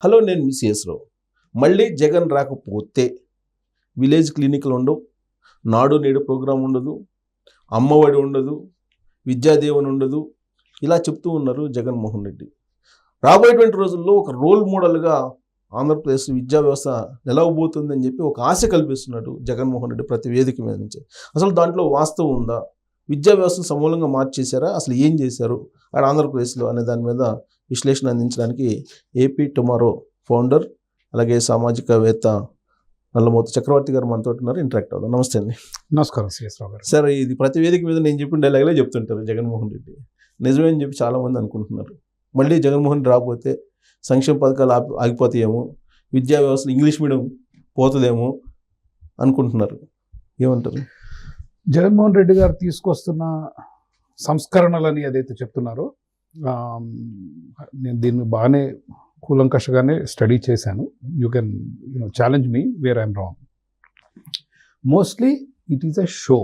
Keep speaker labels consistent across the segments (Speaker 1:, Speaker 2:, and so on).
Speaker 1: Hello, నేను మీ CS రావు. మళ్ళీ జగన్ రాకపోతే విలేజ్ క్లినిక్లు ఉండవు, నాడు నేడు ప్రోగ్రాం ఉండదు, అమ్మఒడి ఉండదు, విద్యాదీవెన ఉండదు, ఇలా చెప్తూ ఉన్నారు జగన్మోహన్ రెడ్డి. రాబోయేటువంటి రోజుల్లో ఒక రోల్ మోడల్గా ఆంధ్రప్రదేశ్ విద్యా వ్యవస్థ నిలవబోతుందని చెప్పి ఒక ఆశ కల్పిస్తున్నాడు జగన్మోహన్ రెడ్డి ప్రతి వేదిక మీద నుంచి. అసలు దాంట్లో వాస్తవం ఉందా? విద్యా వ్యవస్థను సమూలంగా మార్చేశారా? అసలు ఏం చేశారు అక్కడ ఆంధ్రప్రదేశ్లో అనే దాని మీద విశ్లేషణ అందించడానికి ఏపీ టుమారో ఫౌండర్ అలాగే సామాజికవేత్త నల్లమోతు చక్రవర్తి గారు మనతో ఉన్నారు. ఇంటరాక్ట్ అవుదాం. నమస్తే అండి.
Speaker 2: నమస్కారం సిఎస్ రావు గారు.
Speaker 1: సార్, ఇది ప్రతి వేదిక మీద నేను చెప్పిన డైలాగ్లే చెప్తుంటారు జగన్మోహన్ రెడ్డి. నిజమే అని చెప్పి చాలామంది అనుకుంటున్నారు. మళ్ళీ జగన్మోహన్ రెడ్డి రాకపోతే సంక్షేమ పథకాలు ఆగిపోతాయేమో, విద్యా వ్యవస్థలో ఇంగ్లీష్ మీడియం పోతుందేమో అనుకుంటున్నారు. ఏమంటారు?
Speaker 2: జగన్మోహన్ రెడ్డి గారు తీసుకొస్తున్న సంస్కరణలని ఏదైతే చెప్తున్నారో నేను దీన్ని బాగానే కూలంకషగానే స్టడీ చేశాను. You can challenge me where I'm wrong. Mostly it is a show.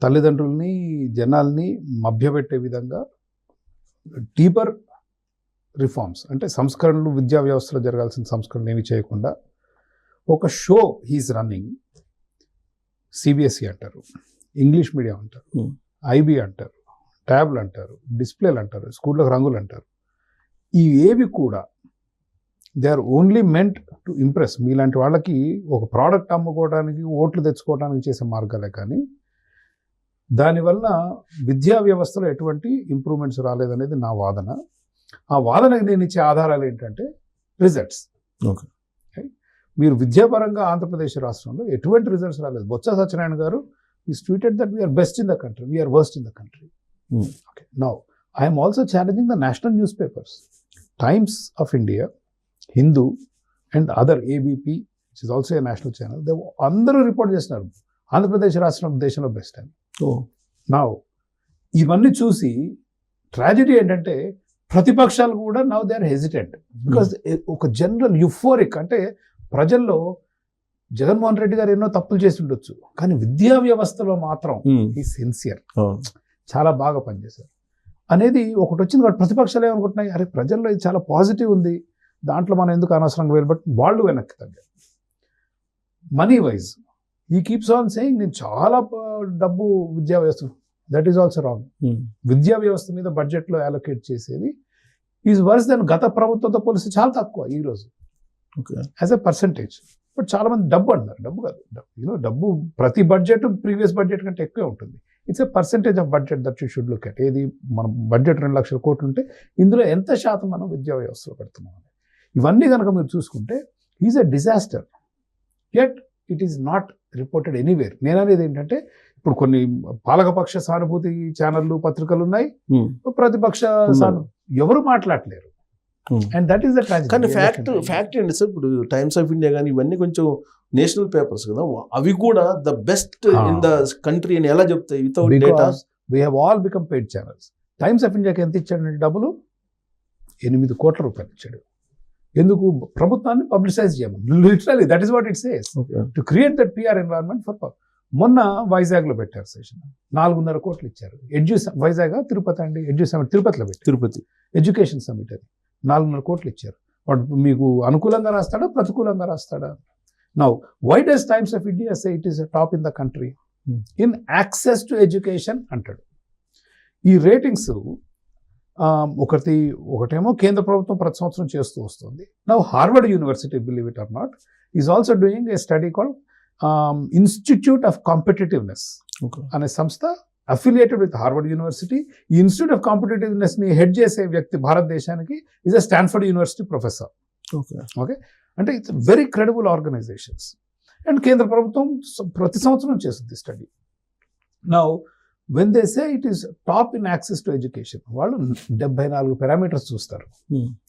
Speaker 2: తల్లిదండ్రుల్ని జనాల్ని మభ్యపెట్టే విధంగా డీపర్ రిఫార్మ్స్ అంటే సంస్కరణలు, విద్యా వ్యవస్థలో జరగాల్సిన సంస్కరణలు ఏమి చేయకుండా ఒక షో హీస్ రన్నింగ్. సిబిఎస్ఈ అంటారు, ఇంగ్లీష్ మీడియం అంటారు, ఐబీ అంటారు, ట్యాబ్లు అంటారు, డిస్ప్లేలు అంటారు, స్కూళ్ళకు రంగులు అంటారు. ఈ ఏవి కూడా they are only meant to impress. మీలాంటి వాళ్ళకి ఒక ప్రోడక్ట్ అమ్ముకోవడానికి, ఓట్లు తెచ్చుకోవడానికి చేసే మార్గాలే కానీ దానివల్ల విద్యా వ్యవస్థలో ఎటువంటి ఇంప్రూవ్మెంట్స్ రాలేదనేది నా వాదన. ఆ వాదనకి నేను ఇచ్చే ఆధారాలు ఏంటంటే రిజల్ట్స్.
Speaker 1: ఓకే,
Speaker 2: మీరు విద్యాపరంగా ఆంధ్రప్రదేశ్ రాష్ట్రంలో ఎటువంటి రిజల్ట్స్ రాలేదు. Botsa Satyanarayana garu is tweeted that we're best in the country, we're worst in the country. Okay, now I'm also challenging the national news papers, Times of India, Hindu and other ABP which is also a national channel. అందరూ report చేస్తున్నారు ఆంధ్రప్రదేశ్ రాష్ట్రం దేశంలో best అని. Now ఇవన్నీ చూసి tragedy ఏంటంటే ప్రతిపక్షాలు కూడా now they are hesitant because ఒక జనరల్ యుఫోరిక్ అంటే ప్రజల్లో జగన్మోహన్ రెడ్డి గారు ఎన్నో తప్పులు చేసి ఉండొచ్చు, కానీ విద్యా వ్యవస్థలో మాత్రం ఈ సిన్సియర్, చాలా బాగా పనిచేశారు అనేది ఒకటి వచ్చింది. కాబట్టి ప్రతిపక్షాలు ఏమనుకుంటున్నాయి, అరే ప్రజల్లో ఇది చాలా పాజిటివ్ ఉంది, దాంట్లో మనం ఎందుకు అనవసరంగా వెళ్ళబట్టి వాళ్ళు వెనక్కి తగ్గారు. మనీ వైజ్ ఈ కీప్స్ ఆన్ సేయింగ్ నేను చాలా డబ్బు విద్యా వ్యవస్థ, దట్ ఈస్ ఆల్సో రాంగ్. విద్యా వ్యవస్థ మీద బడ్జెట్లో అలొకేట్ చేసేది ఈజ్ వర్స్ దెన్ గత ప్రభుత్వంతో పోలిస్తే చాలా తక్కువ ఈరోజు యాజ్ ఎ పర్సంటేజ్. బట్ చాలా మంది డబ్బు అంటారు, డబ్బు కాదు, డబ్బు ప్రతి బడ్జెట్ ప్రీవియస్ బడ్జెట్ కంటే ఎక్కువే ఉంటుంది. It's a percentage of budget that you should look at. ఏది మనం బడ్జెట్ 2 లక్షల కోట్లు ఉంటే ఇందులో ఎంత శాతం మనం విద్యా వ్యవస్థలో పెడుతున్నాం. ఇవన్నీ కనుక మీరు చూసుకుంటే is a disaster, at it is not reported anywhere. నేను అనేది ఏంటంటే ఇప్పుడు కొన్ని పాలకపక్ష సానుభూతి ఛానళ్ళు, పత్రికలు ఉన్నాయి, ప్రతిపక్ష ఎవరు మాట్లాడలేరు. And that is the tragedy.
Speaker 1: కానీ ఫ్యాక్ట్ ఏంటి సార్, ఇప్పుడు టైమ్స్ ఆఫ్ ఇండియా కానీ ఇవన్నీ కొంచెం నేషనల్ పేపర్స్ కదా, అవి కూడా the best in the country అని ఎలా చెప్తాయి without data?
Speaker 2: We have all become paid channels. Times of ఇండియాకి ఎంత ఇచ్చాడంటే డబ్బులు 8 కోట్ల రూపాయలు ఇచ్చాడు. ఎందుకు? ప్రభుత్వాన్ని పబ్లిసైజ్ చేయమని. Literally that is what it says, to create that PR environment for. మొన్న వైజాగ్లో పెట్టారు సెషన్, 4.5 కోట్లు ఇచ్చారు. వైజాగ్ తిరుపతి అండి, సమిట్ తిరుపతిలో పెట్టారు, తిరుపతి ఎడ్యుకేషన్ సమిట్ అది 4.5 కోట్లు ఇచ్చారు. వాడు మీకు అనుకూలంగా రాస్తాడా, ప్రతికూలంగా రాస్తాడా? Now why does Times of India say it is top in the country in access to education అంటాడు. ఈ రేటింగ్స్ ఒకటేమో కేంద్ర ప్రభుత్వం ప్రతి సంవత్సరం చేస్తూ వస్తుంది. Now Harvard University, believe it or not, is also doing a study called Institute of competitiveness అనే సంస్థ అఫిలియేటెడ్ విత్ హార్వర్డ్ యూనివర్సిటీ. ఈ ఇన్స్టిట్యూట్ ఆఫ్ కాంపిటేటివ్నెస్ని హెడ్ చేసే వ్యక్తి భారతదేశానికి is a Stanford University professor. Okay, అంటే it's very credible organizations. And కేంద్ర ప్రభుత్వం ప్రతి సంవత్సరం చేస్తుంది study. Now when they say it is top in access to education, వాళ్ళు 74 పారామీటర్స్ చూస్తారు.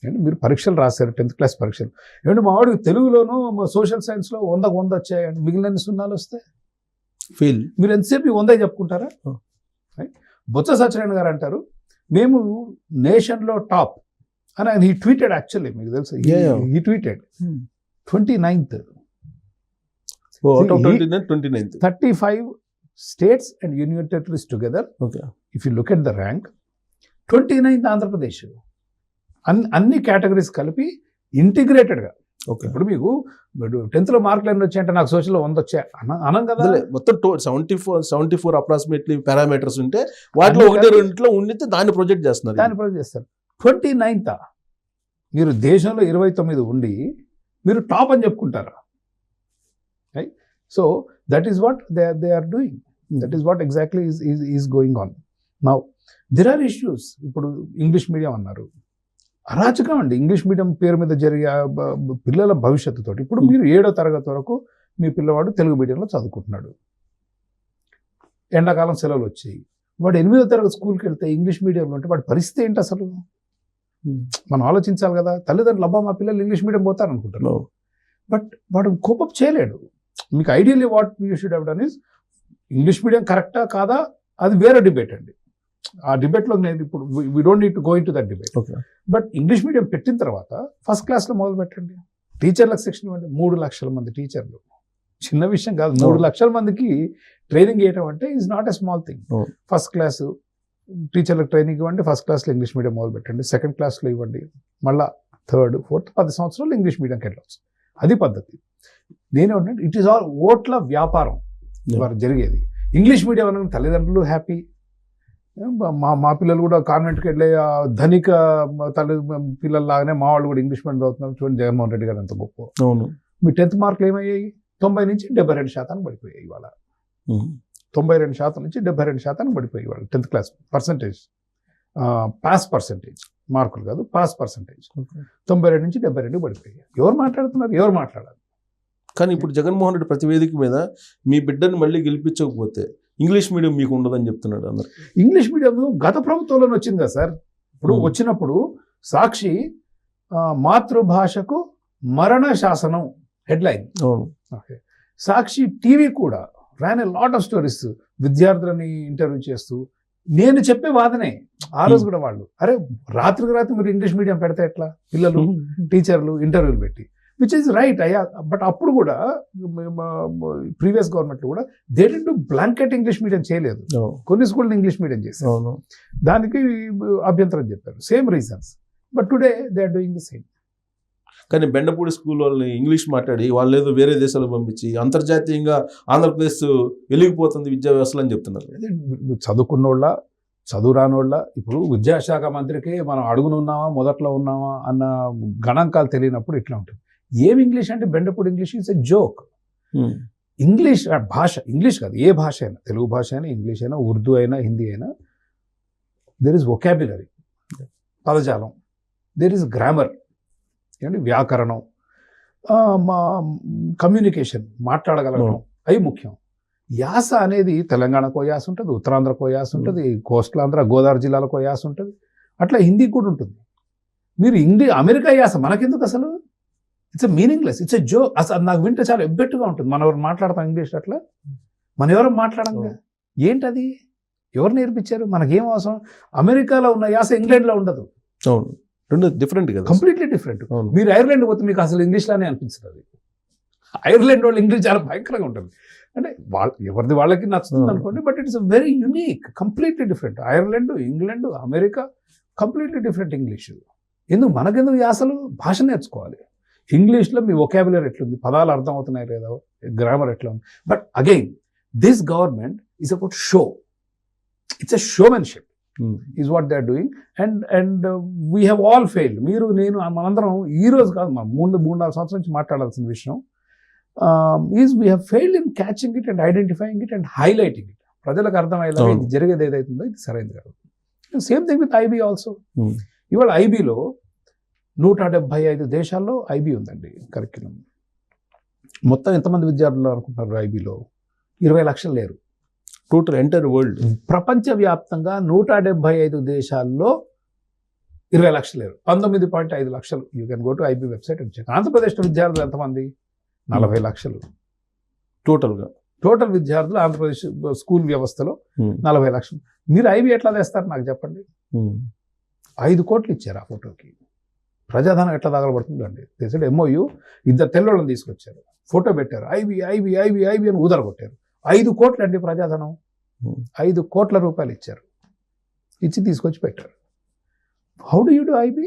Speaker 2: అంటే మీరు పరీక్షలు రాశారు, 10th క్లాస్ పరీక్షలు, ఏమంటే మా వాడికి తెలుగులోనూ సోషల్ సైన్స్లో 100 వచ్చాయండి, మిగిలిన 0 వస్తే
Speaker 1: ఫెయిల్. మీరు
Speaker 2: ఎంతసేపు 100 చెప్పుకుంటారా? బొత్స సత్యనారాయణ గారు అంటారు మేము నేషన్లో టాప్ అని. ఆయన హీ ట్వీటెడ్, యాక్చువల్లీ మీకు తెలుసు, he tweeted 29th 35 states and union territories together. Okay, if you look at the rank, 29th Andhra Pradesh. అన్ని కేటగిరీస్ కలిపి ఇంటిగ్రేటెడ్గా.
Speaker 1: ఓకే.
Speaker 2: ఇప్పుడు మీకు 10th మార్కులు ఎన్ని వచ్చాయంటే నాకు సోషల్లో 100 వచ్చాయి అనం కదా.
Speaker 1: మొత్తం 74 అప్రాక్సిమేట్లీ పారామీటర్స్ ఉంటే వాటిలో ఒకటి రెండింటిలో ఉండితే దాన్ని ప్రొజెక్ట్ చేస్తున్నారు.
Speaker 2: 29th మీరు దేశంలో 29 ఉండి మీరు టాప్ అని చెప్పుకుంటారా? Right. So that is what they are doing. That is what exactly is going on. Now there are issues. ఇప్పుడు ఇంగ్లీష్ మీడియం అన్నారు, అరాచకం అండి ఇంగ్లీష్ మీడియం పేరు మీద జరిగే పిల్లల భవిష్యత్తుతో. ఇప్పుడు మీరు 7వ తరగతి వరకు మీ పిల్లవాడు తెలుగు మీడియంలో చదువుకుంటున్నాడు, ఎండాకాలం సెలవులు వచ్చాయి, వాడు 8వ తరగతి స్కూల్కి వెళ్తే ఇంగ్లీష్ మీడియంలో ఉంటే వాడి పరిస్థితి ఏంటి అసలు? మనం ఆలోచించాలి కదా. తల్లిదండ్రులు అబ్బా మా పిల్లలు ఇంగ్లీష్ మీడియం పోతారు అనుకుంటారు, బట్ వాడు కోపప్ చేయలేడు. మీకు ideally what you should have done is, English medium కరెక్టా కాదా అది వేరే డిబేట్ అండి. ఆ డిబేట్లో నేను ఇప్పుడు we don't need to go in to that debate. But English medium పెట్టిన తర్వాత ఫస్ట్ క్లాస్లో మొదలు పెట్టండి, టీచర్లకు శిక్షణ ఇవ్వండి. 3 లక్షల మంది టీచర్లు, చిన్న విషయం కాదు. 3 లక్షల మందికి ట్రైనింగ్ చేయడం అంటే is not a small thing. First class టీచర్లకు ట్రైనింగ్ ఇవ్వండి, ఫస్ట్ క్లాస్లో ఇంగ్లీష్ మీడియం మొదలు పెట్టండి, సెకండ్ క్లాస్లో ఇవ్వండి, మళ్ళీ 3rd 4th 10 సంవత్సరాలు ఇంగ్లీష్ మీడియంకి వెళ్ళవచ్చు. అది పద్ధతి. నేనేమంటే ఇట్ ఈస్ ఆల్ ఓట్ల వ్యాపారం వారు జరిగేది. ఇంగ్లీష్ మీడియం అనగా తల్లిదండ్రులు హ్యాపీ, మా పిల్లలు కూడా కాన్వెంట్కి వెళ్ళే ధనిక పిల్లల్లాగానే మా వాళ్ళు కూడా ఇంగ్లీష్ మీడియం చదువుతున్నారు. చూడండి జగన్మోహన్ రెడ్డి గారు ఎంత గొప్ప. మీ 10th మార్కులు ఏమయ్యాయి? 90 నుంచి 72% పడిపోయాయి. ఇవాళ 92% నుంచి 72% పడిపోయాయి ఇవాళ 10th class percentage. Pass percentage, మార్కులు కాదు, పాస్ పర్సంటేజ్ 92 నుంచి 72 పడిపోయాయి. ఎవరు మాట్లాడుతున్నారు? ఎవరు మాట్లాడాలి?
Speaker 1: కానీ ఇప్పుడు జగన్మోహన్ రెడ్డి ప్రతి వేదిక మీద మీ బిడ్డను మళ్ళీ గెలిపించకపోతే ఇంగ్లీష్ మీడియం మీకు ఉండదని చెప్తున్నాడు అందరు.
Speaker 2: ఇంగ్లీష్ మీడియం గత ప్రభుత్వంలోనే వచ్చింది కదా సార్. ఇప్పుడు వచ్చినప్పుడు సాక్షి మాతృభాషకు మరణ శాసనం హెడ్లైన్. ఓకే. సాక్షి టీవీ కూడా ran a lot of stories, విద్యార్థులని ఇంటర్వ్యూ చేస్తూ. నేను చెప్పే వాదనే ఆ రోజు కూడా వాళ్ళు, అరే రాత్రికి రాత్రి మీరు ఇంగ్లీష్ మీడియం పెడితే ఎట్లా, పిల్లలు టీచర్లు ఇంటర్వ్యూలు పెట్టి, విచ్ ఈజ్ రైట్ అయ్యా. బట్ అప్పుడు కూడా ప్రీవియస్ గవర్నమెంట్లో కూడా they did blanket English medium చేయలేదు, కొన్ని స్కూళ్ళు ఇంగ్లీష్ మీడియం చేశారు, దానికి అభ్యంతరం చెప్పారు, same reasons. But today they are doing the same.
Speaker 1: కానీ బెండపూడి స్కూల్ వాళ్ళని ఇంగ్లీష్ మాట్లాడి వాళ్ళు ఏదో వేరే దేశాలకు పంపించి అంతర్జాతీయంగా ఆంధ్రప్రదేశ్ వెలిగిపోతుంది విద్యా వ్యవస్థలు అని చెప్తున్నారు.
Speaker 2: చదువుకున్నోళ్ళ చదువు రానోళ్ళ, ఇప్పుడు విద్యాశాఖ మంత్రికి మనం అడుగునున్నామా మొదట్లో ఉన్నామా అన్న గణాంకాలు తెలియనప్పుడు ఇట్లా ఉంటుంది. ఏం ఇంగ్లీష్ అంటే Bendapudi English it's a joke. English భాష, ఇంగ్లీష్ కాదు ఏ భాష అయినా, తెలుగు భాష అయినా, ఇంగ్లీష్ అయినా, ఉర్దూ అయినా, హిందీ అయినా, దెర్ ఇస్ వొకాబులరీ, పదజాలం, దెర్ ఇస్ గ్రామర్, ఏంటి వ్యాకరణం, కమ్యూనికేషన్, మాట్లాడగలగడం, అవి ముఖ్యం. యాస అనేది తెలంగాణకో యాస ఉంటుంది, ఉత్తరాంధ్రకో యాస ఉంటుంది, కోస్టల్ ఆంధ్ర గోదావరి జిల్లాలకో యాస ఉంటుంది, అట్లా హిందీ కూడా ఉంటుంది. మీరు అమెరికా యాస మనకెందుకు అసలు? It's meaningless, it's a joke. అసలు నాకు వింటే చాలా ఎబ్బెట్టుగా ఉంటుంది. మనం ఎవరు మాట్లాడతాం ఇంగ్లీష్ అట్లా, మనం ఎవరు మాట్లాడంగా, ఏంటది ఎవరు నేర్పించారు? మనకేం అవసరం? అమెరికాలో ఉన్న యాస ఇంగ్లాండ్లో ఉండదు,
Speaker 1: రెండు డిఫరెంట్ కదా,
Speaker 2: కంప్లీట్లీ డిఫరెంట్. మీరు ఐర్లాండ్ పోతే మీకు అసలు ఇంగ్లీష్లోనే అనిపిస్తుంది. ఐర్లాండ్ వాళ్ళు ఇంగ్లీష్ చాలా భయంకరంగా ఉంటుంది. అంటే ఎవరిది వాళ్ళకి నచ్చుతుంది అనుకోండి, but it's very unique, completely different. Ireland, England, America completely different English. ఎందుకు మనకెందుకు యాసలు? భాష నేర్చుకోవాలి. ఇంగ్లీష్లో మీ వొకాబులరీ ఎట్లుంది, పదాలు అర్థం అవుతున్నాయి లేదా, గ్రామర్ ఎట్లా ఉంది. But again this government is about show, it's a showmanship is what they are doing, and we have all failed. మీరు నేను మనందరం ఈ రోజు కాదు, 3-4 సంవత్సరాల నుంచి మాట్లాడాల్సిన విషయం is we have failed in catching it and identifying it and highlighting it. ప్రజలకు అర్థమయ్యేలా ఇది జరిగేది ఏదైతుందో ఇది సరైనది కాదు. Same thing with IB also. ఇవాళ ఐబీలో 175 దేశాల్లో ఐబీ ఉందండి కరిక్యులం. మొత్తం ఎంతమంది విద్యార్థులు అనుకుంటున్నారు ఐబీలో? 20 లక్షలు లేరు
Speaker 1: టోటల్ ఎంటైర్ వరల్డ్.
Speaker 2: ప్రపంచవ్యాప్తంగా 175 దేశాల్లో 20 లక్షలు లేరు, 19.5 లక్షలు. You can go to IB website and check. ఆంధ్రప్రదేశ్లో విద్యార్థులు ఎంతమంది? 40 లక్షలు
Speaker 1: టోటల్గా.
Speaker 2: టోటల్ విద్యార్థులు ఆంధ్రప్రదేశ్ స్కూల్ వ్యవస్థలో 40 లక్షలు. మీరు ఐబీ ఎట్లా తెస్తారు నాకు చెప్పండి? 5 కోట్లు ఇచ్చారు ఆ ఫోటోకి. ప్రజాధనం ఎట్లా తగలబడుతుందండి? తెలిసాడు ఎంఓయూ, 2 తెల్లోళ్ళని తీసుకొచ్చారు, ఫోటో పెట్టారు, ఐబీ ఐబీ ఐబీ ఐబీ అని ఊదరగొట్టారు. 5 కోట్లు అండి ప్రజాధనం, 5 కోట్ల రూపాయలు ఇచ్చారు, ఇచ్చి తీసుకొచ్చి పెట్టారు. How do you do IB?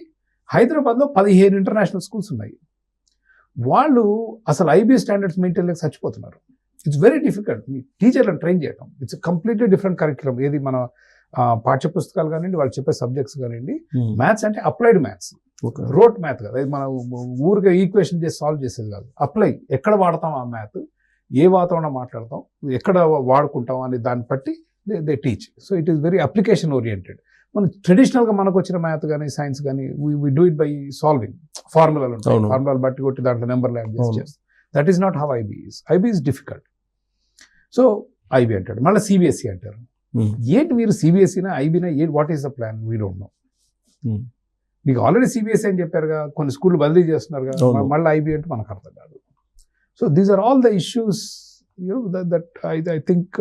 Speaker 2: హైదరాబాద్లో 15 ఇంటర్నేషనల్ స్కూల్స్ ఉన్నాయి. వాళ్ళు అసలు ఐబీ స్టాండర్డ్స్ మెయింటైన్ లేక చచ్చిపోతున్నారు. ఇట్స్ వెరీ డిఫికల్ట్ మీ టీచర్లను ట్రైన్ చేయడం. It's completely different curriculum. ఏది మన పాఠ్య పుస్తకాలు కానివ్వండి, వాళ్ళు చెప్పే సబ్జెక్ట్స్ కానివ్వండి. మ్యాథ్స్ అంటే అప్లైడ్ మ్యాథ్స్, రోట్ మ్యాథ్ కదా, ఇది మనం ఊరికే ఈక్వేషన్ చేసి సాల్వ్ చేసేది కాదు. అప్లై, ఎక్కడ వాడతాం ఆ మ్యాథ్, ఏ వాతావరణం మాట్లాడతాం, ఎక్కడ వాడుకుంటాం అనే దాన్ని బట్టి they teach. So it is very application oriented. మనం ట్రెడిషనల్గా మనకు వచ్చిన మ్యాథ్ కానీ సైన్స్ కానీ we do it by solving. ఫార్ములాలు ఉంటాయి, ఫార్ములాలు బట్టి కొట్టి దాంట్లో నెంబర్లు యాడ్ చేసి చేస్తాం. That is not how IB is. IB is difficult. So IB అంటాడు, మళ్ళీ సిబిఎస్ఈ అంటారు. ఏంటి మీరు సిబిఎస్ఈనా ఐబీనా, ఏంటి, what is the plan? We don't know. మీకు ఆల్రెడీ సిబిఎస్ఈ అని చెప్పారుగా, కొన్ని స్కూళ్ళు బదిలీ చేస్తున్నారుగా, మళ్ళీ ఐబీ అంటే మనకు అర్థం కాదు. So these are all the issues that I think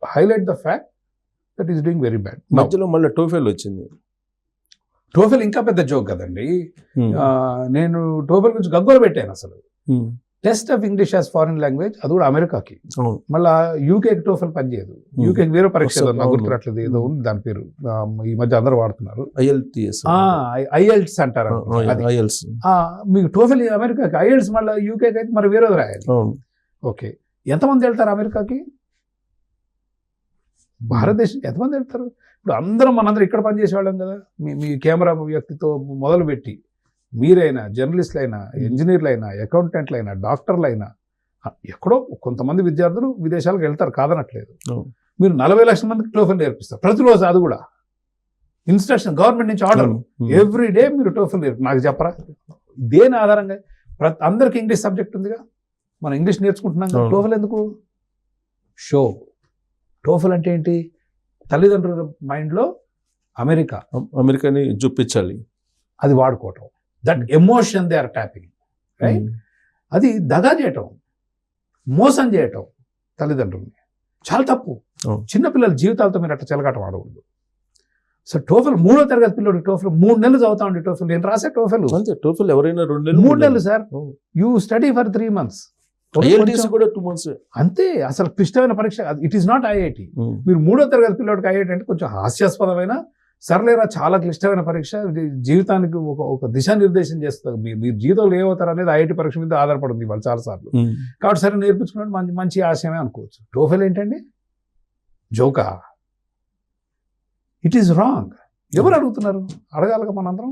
Speaker 2: highlight the fact that is doing very bad.
Speaker 1: మధ్యలో మళ్ళీ టోఫెల్ వచ్చింది.
Speaker 2: టోఫెల్ ఇంకా పెద్ద జోక్ కదండి. నేను టోఫెల్ గురించి గగ్గోలు పెట్టాను అసలు. Test of English as foreign language, అది కూడా అమెరికాకి. మళ్ళీ యూకేకి టోఫెల్ పనిచేయదు. యూకేకి వేరే పరీక్ష నాకు గుర్తురాట్లేదు, ఏదో ఉంది దాని పేరు, ఈ మధ్య అందరూ వాడుతున్నారు. ఐఎల్ట్స్ అంటారు. మీకు టోఫెల్ అమెరికాకి, ఐఎల్ట్స్ మళ్ళీ యూకేకి అయితే మరి వేరేది రాయాలి. ఓకే, ఎంతమంది వెళ్తారు అమెరికాకి? భారతదేశం ఎంతమంది వెళ్తారు? ఇప్పుడు మనందరం ఇక్కడ పనిచేసేవాళ్ళం కదా. మీ కెమెరా వ్యక్తితో మొదలుపెట్టి మీరైనా, జర్నలిస్టులు అయినా, ఇంజనీర్లు అయినా, అకౌంటెంట్లు అయినా, డాక్టర్లు అయినా, ఎక్కడో కొంతమంది విద్యార్థులు విదేశాలకు వెళ్తారు, కాదనట్లేదు. మీరు 40 లక్షల మందికి టోఫెల్ నేర్పిస్తారు ప్రతిరోజు. అది కూడా ఇన్స్ట్రక్షన్, గవర్నమెంట్ నుంచి ఆర్డర్, ఎవ్రీ డే మీరు టోఫెల్ నాకు చెప్పరా? దేని ఆధారంగా? అందరికి ఇంగ్లీష్ సబ్జెక్ట్ ఉందిగా, మనం ఇంగ్లీష్ నేర్చుకుంటున్నాం కదా, టోఫెల్ ఎందుకు? షో. టోఫెల్ అంటే ఏంటి? తల్లిదండ్రుల మైండ్లో అమెరికాని చూపించాలి, అది వాడుకోవటం. That emotion they are tapping, right? అది దగా చేయటం, మోసం చేయటం తల్లిదండ్రుల్ని, చాలా తప్పు. చిన్నపిల్లల జీవితాలతో మీరు అట్లా చెలగాటం ఆడకూడదు. సో టోఫెల్ 3వ తరగతి పిల్లడు టోఫెల్ 3 నెలలు చదువుతా ఉండే టోఫెల్. నేను రాసే టోఫెల్
Speaker 1: టోఫెల్ ఎవరైనా 2 నెలలు
Speaker 2: 3 నెలలు sir. You study for 3 months.
Speaker 1: కూడా 2 months
Speaker 2: అంతే. అసలు క్లిష్టమైన పరీక్ష. It is not IIT. మీరు 3వ తరగతి పిల్లడికి ఐఐటి అంటే కొంచెం హాస్యాస్పదమైన, సర్లేరా చాలా క్లిష్టమైన పరీక్ష, జీవితానికి ఒక దిశానిర్దేశం చేస్తారు. మీరు జీవితంలో ఏమవుతారు అనేది ఐఐటి పరీక్ష మీద ఆధారపడింది వాళ్ళు చాలాసార్లు. కాబట్టి సరే నేర్పించుకున్నట్టు మంచి ఆశయమే అనుకోవచ్చు. టోఫెల్ ఏంటండి? జోకా? It is wrong. ఎవరు అడుగుతున్నారు? అడగాలిగా మనందరం.